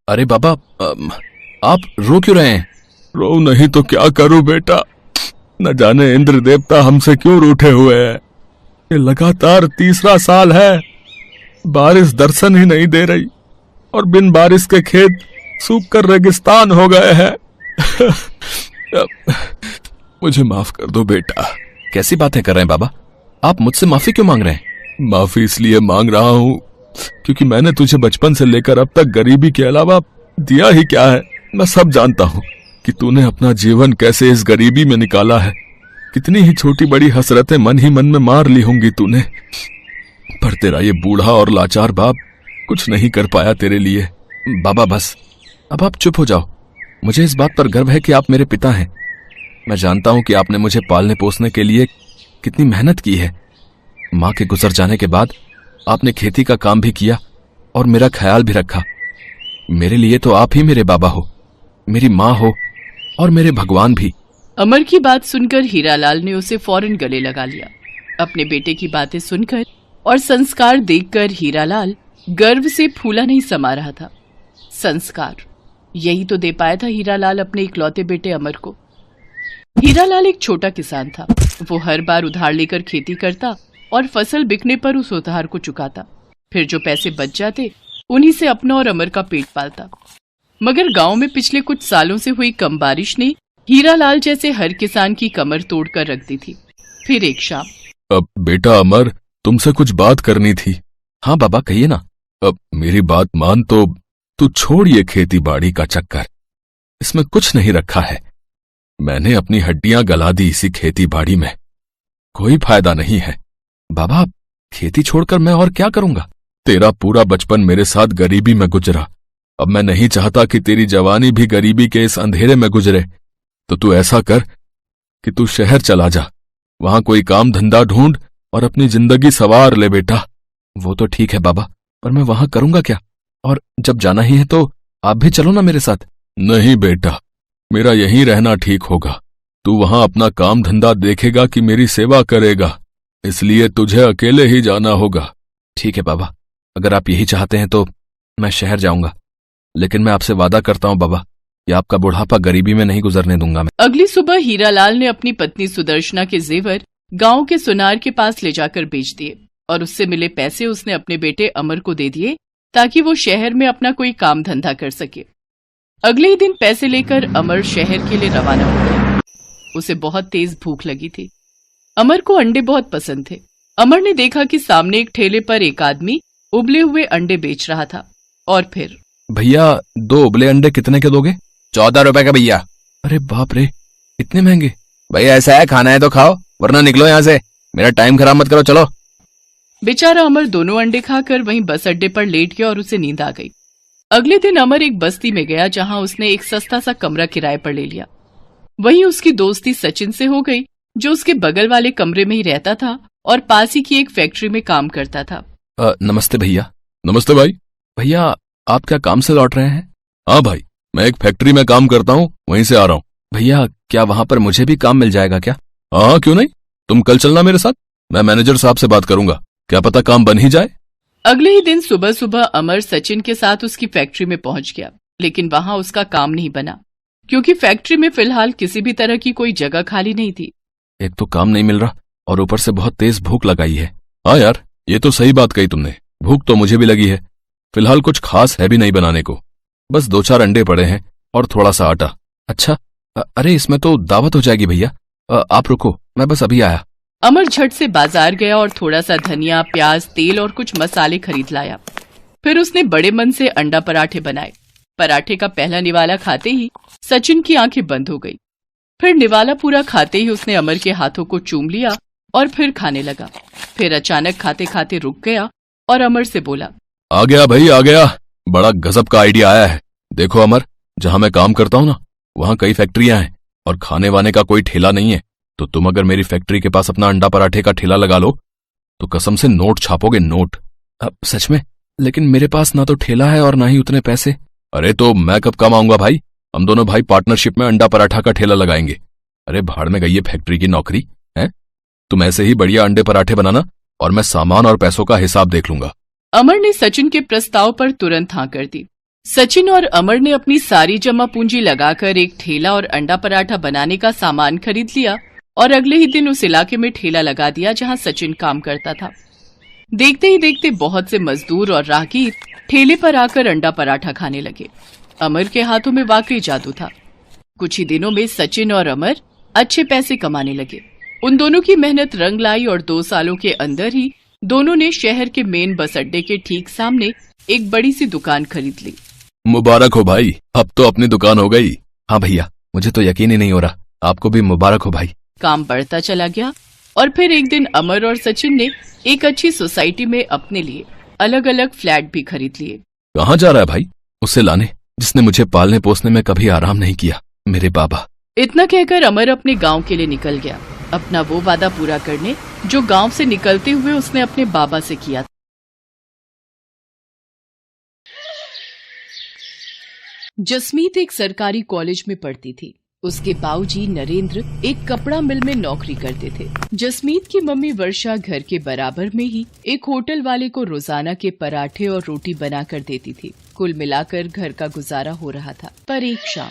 अरे बाबा, आप रो क्यों रहे हैं? रो नहीं तो क्या करूं बेटा, न जाने इंद्र देवता हमसे क्यों रूठे हुए हैं। ये लगातार तीसरा साल है, बारिश दर्शन ही नहीं दे रही और बिन बारिश के खेत सूख कर रेगिस्तान हो गए हैं। मुझे माफ कर दो बेटा। कैसी बातें कर रहे हैं बाबा? आप मुझसे माफी क्यों मांग रहे हैं? माफी इसलिए मांग रहा हूं क्योंकि मैंने तुझे बचपन से लेकर अब तक गरीबी के अलावा दिया ही क्या है। मैं सब जानता हूं कि तूने अपना जीवन कैसे इस गरीबी में निकाला है। कितनी ही छोटी बड़ी हसरतें मन ही मन में मार ली होंगी तूने, पर तेरा ये बूढ़ा और लाचार बाप कुछ नहीं कर पाया तेरे लिए। बाबा बस, अब आप चुप हो जाओ। मुझे इस बात पर गर्व है कि आप मेरे पिता हैं। मैं जानता हूं कि आपने मुझे पालने पोसने के लिए कितनी मेहनत की है। माँ के गुजर जाने के बाद आपने खेती का काम भी किया और मेरा ख्याल भी रखा। मेरे लिए तो आप ही मेरे बाबा हो, मेरी माँ हो और मेरे भगवान भी। अमर की बात सुनकर हीरालाल ने उसे फौरन गले लगा लिया। अपने बेटे की बातें सुनकर और संस्कार देखकर हीरालाल गर्व से फूला नहीं समा रहा था। संस्कार, यही तो दे पाया था हीरालाल अपने इकलौते बेटे अमर को। हीरालाल एक छोटा किसान था। वो हर बार उधार लेकर खेती करता और फसल बिकने पर उस उधार को चुकाता। फिर जो पैसे बच जाते उन्हीं से अपना और अमर का पेट पालता। मगर गांव में पिछले कुछ सालों से हुई कम बारिश ने हीरालाल जैसे हर किसान की कमर तोड़कर रख दी थी। फिर एक शाम, अब बेटा अमर, तुमसे कुछ बात करनी थी। हाँ बाबा, कहिए ना। अब मेरी बात मान तो तू छोड़ ये खेती बाड़ी का चक्कर, इसमें कुछ नहीं रखा है। मैंने अपनी हड्डियां गला दी इसी खेती बाड़ी में, कोई फायदा नहीं है। बाबा, खेती छोड़कर मैं और क्या करूंगा? तेरा पूरा बचपन मेरे साथ गरीबी में गुजरा। अब मैं नहीं चाहता कि तेरी जवानी भी गरीबी के इस अंधेरे में गुजरे। तो तू ऐसा कर कि तू शहर चला जा, वहां कोई काम धंधा ढूंढ और अपनी जिंदगी सवार ले बेटा। वो तो ठीक है बाबा, पर मैं वहां करूंगा क्या? और जब जाना ही है तो आप भी चलो ना मेरे साथ। नहीं बेटा, मेरा यहीं रहना ठीक होगा। तू वहां अपना काम धंधा देखेगा कि मेरी सेवा करेगा, इसलिए तुझे अकेले ही जाना होगा। ठीक है बाबा, अगर आप यही चाहते हैं तो मैं शहर जाऊंगा, लेकिन मैं आपसे वादा करता हूं बाबा, कि आपका बुढ़ापा गरीबी में नहीं गुजरने दूंगा मैं। अगली सुबह हीरालाल ने अपनी पत्नी सुदर्शना के जेवर गांव के सुनार के पास ले जाकर बेच दिए और उससे मिले पैसे उसने अपने बेटे अमर को दे दिए ताकि वो शहर में अपना कोई काम धंधा कर सके। अगले ही दिन पैसे लेकर अमर शहर के लिए रवाना हो गया। उसे बहुत तेज भूख लगी थी। अमर को अंडे बहुत पसंद थे। अमर ने देखा कि सामने एक ठेले पर एक आदमी उबले हुए अंडे बेच रहा था और फिर, भैया 2 उबले अंडे कितने के दोगे? 14 रुपए का भैया। अरे बाप रे, इतने महंगे? भैया ऐसा है, खाना है तो खाओ वरना निकलो यहाँ से, मेरा टाइम खराब मत करो, चलो। बेचारा अमर दोनों अंडे खाकर वहीं बस अड्डे पर लेट गया और उसे नींद आ गई। अगले दिन अमर एक बस्ती में गया जहां उसने एक सस्ता सा कमरा किराए पर ले लिया। वहीं उसकी दोस्ती सचिन से हो गई, जो उसके बगल वाले कमरे में ही रहता था और पास ही की एक फैक्ट्री में काम करता था। नमस्ते भैया। नमस्ते भाई। भैया, आप क्या काम से लौट रहे हैं? हाँ भाई, मैं एक फैक्ट्री में काम करता हूँ, वहीं से आ रहा हूँ। भैया, क्या वहां पर मुझे भी काम मिल जाएगा क्या? हाँ, क्यों नहीं, तुम कल चलना मेरे साथ। मैं मैनेजर साहब से बात करूंगा, क्या पता काम बन ही जाए। अगले ही दिन सुबह सुबह अमर सचिन के साथ उसकी फैक्ट्री में पहुंच गया, लेकिन वहां उसका काम नहीं बना क्योंकि फैक्ट्री में फिलहाल किसी भी तरह की कोई जगह खाली नहीं थी। एक तो काम नहीं मिल रहा और ऊपर से बहुत तेज भूख लगाई है। हाँ यार, ये तो सही बात कही तुमने, भूख तो मुझे भी लगी है। फिलहाल कुछ खास है भी नहीं बनाने को, बस 2-4 अंडे पड़े हैं और थोड़ा सा आटा। अच्छा, अरे इसमें तो दावत हो जाएगी भैया। आप रुको, मैं बस अभी आया। अमर झट से बाजार गया और थोड़ा सा धनिया, प्याज, तेल और कुछ मसाले खरीद लाया। फिर उसने बड़े मन से अंडा पराठे बनाए। पराठे का पहला निवाला खाते ही सचिन की आंखें बंद हो गई। फिर निवाला पूरा खाते ही उसने अमर के हाथों को चूम लिया और फिर खाने लगा। फिर अचानक खाते खाते रुक गया और अमर से बोला, आ गया भाई, आ गया, बड़ा गजब का आइडिया आया है। देखो अमर, जहां मैं काम करता हूं ना, वहां कई फैक्ट्रियां हैं और खाने वाने का कोई ठेला नहीं है। तो तुम अगर मेरी फैक्ट्री के पास अपना अंडा पराठे का ठेला लगा लो तो कसम से नोट छापोगे, नोट। सच में? लेकिन मेरे पास ना तो ठेला है और ना ही उतने पैसे। अरे तो मैं कब कम आऊंगा भाई, हम दोनों भाई पार्टनरशिप में अंडा पराठा का ठेला लगाएंगे। अरे भाड़ में गई है फैक्ट्री की नौकरी है। तुम ऐसे ही बढ़िया अंडे पराठे बनाना और मैं सामान और पैसों का हिसाब देख लूंगा। अमर ने सचिन के प्रस्ताव पर तुरंत हाँ कर दी। सचिन और अमर ने अपनी सारी जमा पूंजी लगाकर एक ठेला और अंडा पराठा बनाने का सामान खरीद लिया और अगले ही दिन उस इलाके में ठेला लगा दिया जहां सचिन काम करता था। देखते ही देखते बहुत से मजदूर और राहगीर ठेले पर आकर अंडा पराठा खाने लगे। अमर के हाथों में वाकई जादू था। कुछ ही दिनों में सचिन और अमर अच्छे पैसे कमाने लगे। उन दोनों की मेहनत रंग लाई और 2 सालों के अंदर ही दोनों ने शहर के मेन बस अड्डे के ठीक सामने एक बड़ी सी दुकान खरीद ली। मुबारक हो भाई, अब तो अपनी दुकान हो गई। हाँ भैया, मुझे तो यकीन ही नहीं हो रहा। आपको भी मुबारक हो भाई। काम बढ़ता चला गया और फिर एक दिन अमर और सचिन ने एक अच्छी सोसाइटी में अपने लिए अलग अलग फ्लैट भी खरीद लिए। कहाँ जा रहा है भाई? उसे लाने जिसने मुझे पालने पोसने में कभी आराम नहीं किया, मेरे बाबा। इतना कहकर अमर अपने गांव के लिए निकल गया, अपना वो वादा पूरा करने जो गांव से निकलते हुए उसने अपने बाबा से किया था। जसमीत एक सरकारी कॉलेज में पढ़ती थी। उसके बाबूजी नरेंद्र एक कपड़ा मिल में नौकरी करते थे। जसमीत की मम्मी वर्षा घर के बराबर में ही एक होटल वाले को रोजाना के पराठे और रोटी बनाकर देती थी। कुल मिलाकर घर का गुजारा हो रहा था। पर एक शाम,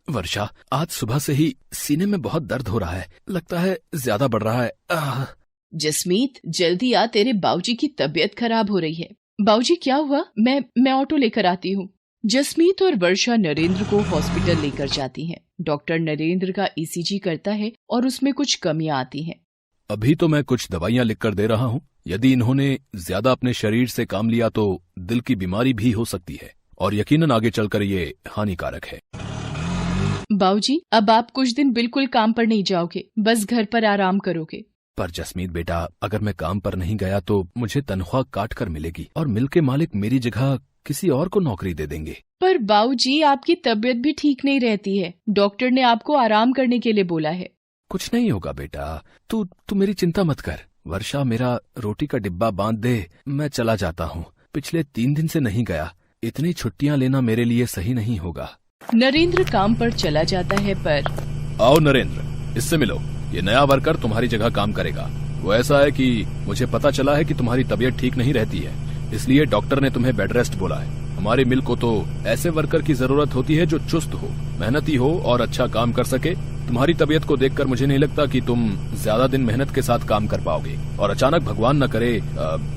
वर्षा, आज सुबह से ही सीने में बहुत दर्द हो रहा है, लगता है ज्यादा बढ़ रहा है। जसमीत जल्दी आ, तेरे बाबूजी की तबीयत खराब हो रही है। बाबूजी क्या हुआ? मैं ऑटो लेकर आती हूँ। जसमीत और वर्षा नरेंद्र को हॉस्पिटल लेकर जाती हैं। डॉक्टर नरेंद्र का ईसीजी करता है और उसमें कुछ कमियां आती हैं। अभी तो मैं कुछ दवाइयां लिखकर दे रहा हूँ। यदि इन्होंने ज्यादा अपने शरीर से काम लिया तो दिल की बीमारी भी हो सकती है और यकीनन आगे चलकर ये हानिकारक है। बाबूजी, अब आप कुछ दिन बिल्कुल काम पर नहीं जाओगे, बस घर पर आराम करोगे। पर जसमीत बेटा, अगर मैं काम पर नहीं गया तो मुझे तनख्वाह काट कर मिलेगी और मिल के मालिक मेरी जगह किसी और को नौकरी दे देंगे। पर बाबूजी, आपकी तबीयत भी ठीक नहीं रहती है। डॉक्टर ने आपको आराम करने के लिए बोला है। कुछ नहीं होगा बेटा, तू मेरी चिंता मत कर। वर्षा, मेरा रोटी का डिब्बा बांध दे, मैं चला जाता हूँ। पिछले 3 दिन से नहीं गया। इतनी छुट्टियाँ लेना मेरे लिए सही नहीं होगा। नरेंद्र काम पर चला जाता है। पर आओ नरेंद्र, इससे मिलो। ये नया वर्कर तुम्हारी जगह काम करेगा। वो ऐसा है कि मुझे पता चला है कि तुम्हारी तबीयत ठीक नहीं रहती है, इसलिए डॉक्टर ने तुम्हें बेड रेस्ट बोला है। हमारी मिल को तो ऐसे वर्कर की जरूरत होती है जो चुस्त हो, मेहनती हो और अच्छा काम कर सके। तुम्हारी तबीयत को देखकर मुझे नहीं लगता कि तुम ज्यादा दिन मेहनत के साथ काम कर पाओगे और अचानक भगवान न करे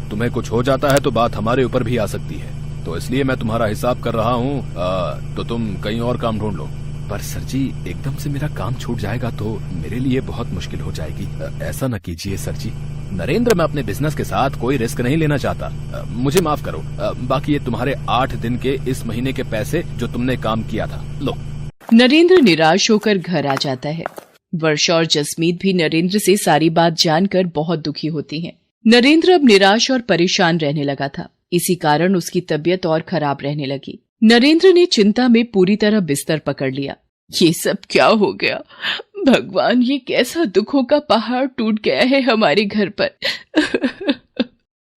तुम्हें कुछ हो जाता है तो बात हमारे ऊपर भी आ सकती है। तो इसलिए मैं तुम्हारा हिसाब कर रहा हूँ, तो तुम कहीं और काम ढूंढ लो। पर सर जी, एकदम से मेरा काम छूट जाएगा तो मेरे लिए बहुत मुश्किल हो जाएगी। ऐसा न कीजिए सर जी। नरेंद्र, मैं अपने बिजनेस के साथ कोई रिस्क नहीं लेना चाहता। मुझे माफ करो। बाकी ये तुम्हारे 8 दिन के इस महीने के पैसे जो तुमने काम किया था, लो। नरेंद्र निराश होकर घर आ जाता है। वर्षा और जसमीत भी नरेंद्र से सारी बात जानकर बहुत दुखी होती हैं। नरेंद्र अब निराश और परेशान रहने लगा था। इसी कारण उसकी तबीयत और खराब रहने लगी। नरेंद्र ने चिंता में पूरी तरह बिस्तर पकड़ लिया। ये सब क्या हो गया? भगवान, ये कैसा दुखों का पहाड़ टूट गया है हमारे घर पर।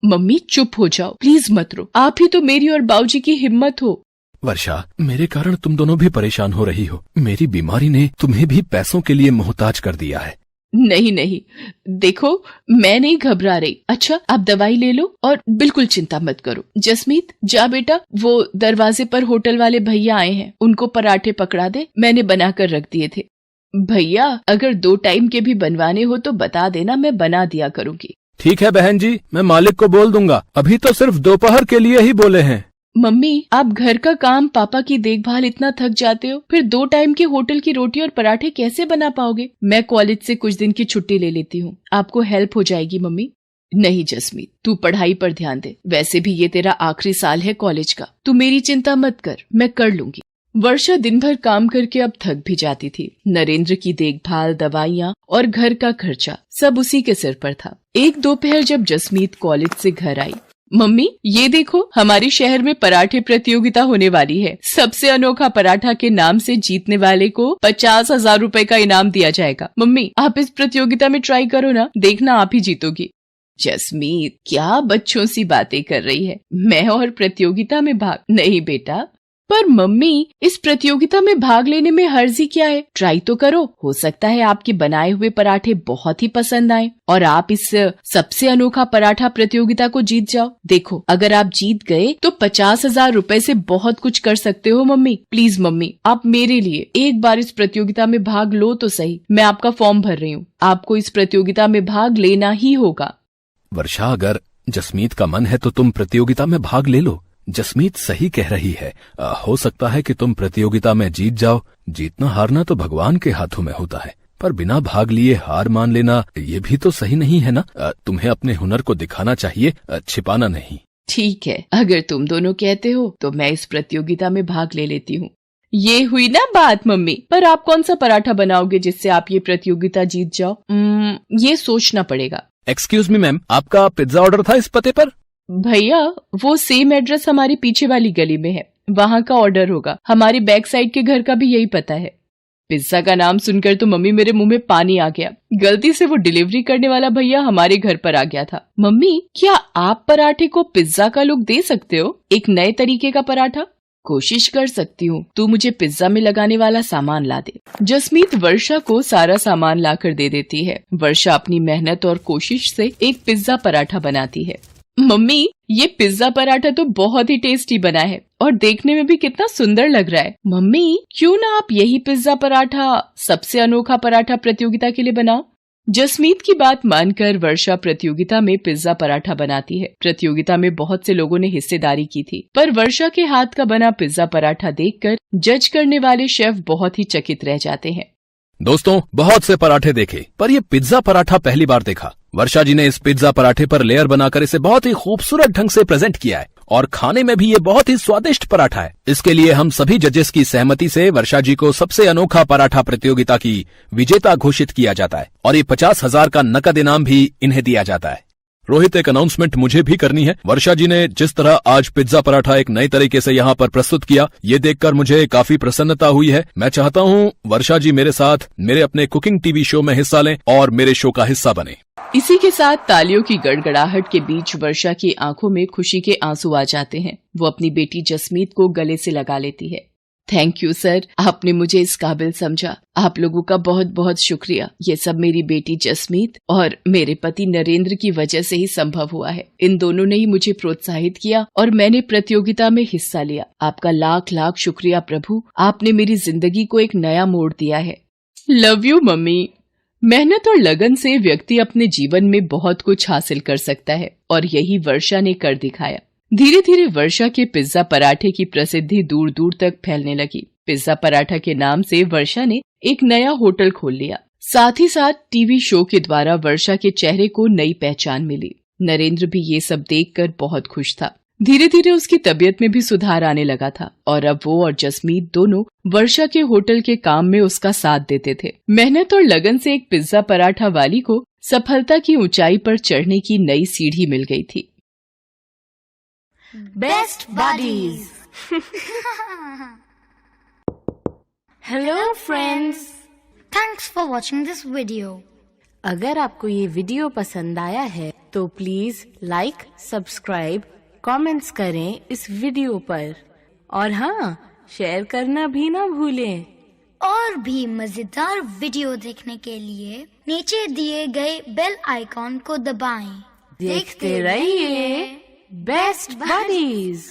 मम्मी, चुप हो जाओ, प्लीज मत रो। आप ही तो मेरी और बाबूजी की हिम्मत हो। वर्षा, मेरे कारण तुम दोनों भी परेशान हो रही हो। मेरी बीमारी ने तुम्हें भी पैसों के लिए मोहताज कर दिया है। नहीं नहीं, देखो, मैं नहीं घबरा रही। अच्छा, आप दवाई ले लो और बिल्कुल चिंता मत करो। जसमीत, जा बेटा, वो दरवाजे पर होटल वाले भैया आए हैं, उनको पराठे पकड़ा दे, मैंने बनाकर रख दिए थे। भैया, अगर 2 टाइम के भी बनवाने हो तो बता देना, मैं बना दिया करूंगी। ठीक है बहन जी, मैं मालिक को बोल दूंगा। अभी तो सिर्फ दोपहर के लिए ही बोले हैं। मम्मी, आप घर का काम, पापा की देखभाल इतना थक जाते हो, फिर 2 टाइम के होटल की रोटी और पराठे कैसे बना पाओगे? मैं कॉलेज से कुछ दिन की छुट्टी ले लेती हूँ, आपको हेल्प हो जाएगी। मम्मी, नहीं जसमीत, तू पढ़ाई पर ध्यान दे। वैसे भी ये तेरा आखिरी साल है कॉलेज का, तू मेरी चिंता मत कर, मैं कर लूंगी। वर्षा दिन भर काम करके अब थक भी जाती थी। नरेंद्र की देखभाल, दवाइयाँ और घर का खर्चा सब उसी के सिर पर था। एक दोपहर जब जसमीत कॉलेज से घर आई, मम्मी, ये देखो, हमारे शहर में पराठे प्रतियोगिता होने वाली है। सबसे अनोखा पराठा के नाम से जीतने वाले को 50,000 रुपए का इनाम दिया जाएगा। मम्मी, आप इस प्रतियोगिता में ट्राई करो ना, देखना आप ही जीतोगी। जसमीत, क्या बच्चों सी बातें कर रही है? मैं और प्रतियोगिता में भाग? नहीं बेटा, पर मम्मी, इस प्रतियोगिता में भाग लेने में हर्जी क्या है? ट्राई तो करो, हो सकता है आपके बनाए हुए पराठे बहुत ही पसंद आए और आप इस सबसे अनोखा पराठा प्रतियोगिता को जीत जाओ। देखो, अगर आप जीत गए तो 50,000 रुपए से बहुत कुछ कर सकते हो मम्मी। प्लीज मम्मी, आप मेरे लिए एक बार इस प्रतियोगिता में भाग लो तो सही। मैं आपका फॉर्म भर रही हूँ, आपको इस प्रतियोगिता में भाग लेना ही होगा। वर्षा, अगर जसमीत का मन है तो तुम प्रतियोगिता में भाग ले लो। जसमीत सही कह रही है। हो सकता है कि तुम प्रतियोगिता में जीत जाओ। जीतना हारना तो भगवान के हाथों में होता है, पर बिना भाग लिए हार मान लेना ये भी तो सही नहीं है ना। तुम्हें अपने हुनर को दिखाना चाहिए, छिपाना नहीं। ठीक है, अगर तुम दोनों कहते हो तो मैं इस प्रतियोगिता में भाग ले लेती हूँ। ये हुई ना बात मम्मी। पर आप कौन सा पराठा बनाओगे जिससे आप ये प्रतियोगिता जीत जाओ? ये सोचना पड़ेगा। एक्सक्यूज मी मैम, आपका पिज्जा ऑर्डर था इस पते पर? भैया, वो सेम एड्रेस हमारी पीछे वाली गली में है, वहाँ का ऑर्डर होगा। हमारी बैक साइड के घर का भी यही पता है। पिज्जा का नाम सुनकर तो मम्मी मेरे मुंह में पानी आ गया। गलती से वो डिलीवरी करने वाला भैया हमारे घर पर आ गया था। मम्मी, क्या आप पराठे को पिज्जा का लुक दे सकते हो? एक नए तरीके का पराठा? कोशिश कर सकती हूँ, तू मुझे पिज्जा में लगाने वाला सामान ला दे। जसमीत वर्षा को सारा सामान लाकर दे देती है। वर्षा अपनी मेहनत और कोशिश से एक पिज्जा पराठा बनाती है। मम्मी, ये पिज्जा पराठा तो बहुत ही टेस्टी बना है और देखने में भी कितना सुंदर लग रहा है। मम्मी, क्यों ना आप यही पिज्जा पराठा सबसे अनोखा पराठा प्रतियोगिता के लिए बनाओ? जसमीत की बात मानकर वर्षा प्रतियोगिता में पिज्जा पराठा बनाती है। प्रतियोगिता में बहुत से लोगों ने हिस्सेदारी की थी, पर वर्षा के हाथ का बना पिज्जा पराठा देखकर जज करने वाले शेफ बहुत ही चकित रह जाते हैं। दोस्तों, बहुत से पराठे देखे, पर ये पिज्जा पराठा पहली बार देखा। वर्षा जी ने इस पिज्जा पराठे पर लेयर बनाकर इसे बहुत ही खूबसूरत ढंग से प्रेजेंट किया है और खाने में भी ये बहुत ही स्वादिष्ट पराठा है। इसके लिए हम सभी जजेस की सहमति से वर्षा जी को सबसे अनोखा पराठा प्रतियोगिता की विजेता घोषित किया जाता है और ये 50,000 का नकद इनाम भी इन्हें दिया जाता है। रोहित, एक अनाउंसमेंट मुझे भी करनी है। वर्षा जी ने जिस तरह आज पिज्जा पराठा एक नए तरीके से यहाँ पर प्रस्तुत किया, ये देखकर मुझे काफी प्रसन्नता हुई है। मैं चाहता हूँ वर्षा जी मेरे साथ मेरे अपने कुकिंग टीवी शो में हिस्सा लें और मेरे शो का हिस्सा बने। इसी के साथ तालियों की गड़गड़ाहट के बीच वर्षा की आंखों में खुशी के आंसू आ जाते हैं। वो अपनी बेटी जसमीत को गले से लगा लेती है। थैंक यू सर, आपने मुझे इस काबिल समझा। आप लोगों का बहुत बहुत शुक्रिया। ये सब मेरी बेटी जसमीत और मेरे पति नरेंद्र की वजह से ही संभव हुआ है। इन दोनों ने ही मुझे प्रोत्साहित किया और मैंने प्रतियोगिता में हिस्सा लिया। आपका लाख लाख शुक्रिया प्रभु, आपने मेरी जिंदगी को एक नया मोड़ दिया है। Love you mummy. मेहनत और लगन से व्यक्ति अपने जीवन में बहुत कुछ हासिल कर सकता है और यही वर्षा ने कर दिखाया। धीरे धीरे वर्षा के पिज्जा पराठे की प्रसिद्धि दूर दूर तक फैलने लगी। पिज्जा पराठा के नाम से वर्षा ने एक नया होटल खोल लिया। साथ ही साथ टीवी शो के द्वारा वर्षा के चेहरे को नई पहचान मिली। नरेंद्र भी ये सब देखकर बहुत खुश था। धीरे धीरे उसकी तबीयत में भी सुधार आने लगा था और अब वो और जसमीत दोनों वर्षा के होटल के काम में उसका साथ देते थे। मेहनत और लगन से एक पिज्जा पराठा वाली को सफलता की ऊंचाई पर चढ़ने की नई सीढ़ी मिल गई थी। Best buddies. Hello friends. Thanks for watching this video. अगर आपको ये वीडियो पसंद आया है तो प्लीज लाइक, सब्सक्राइब, कमेंट्स करें इस वीडियो पर और हाँ, शेयर करना भी ना भूलें। और भी मजेदार वीडियो देखने के लिए नीचे दिए गए बेल आइकॉन को दबाएं। देखते रहिए बेस्ट बडीज।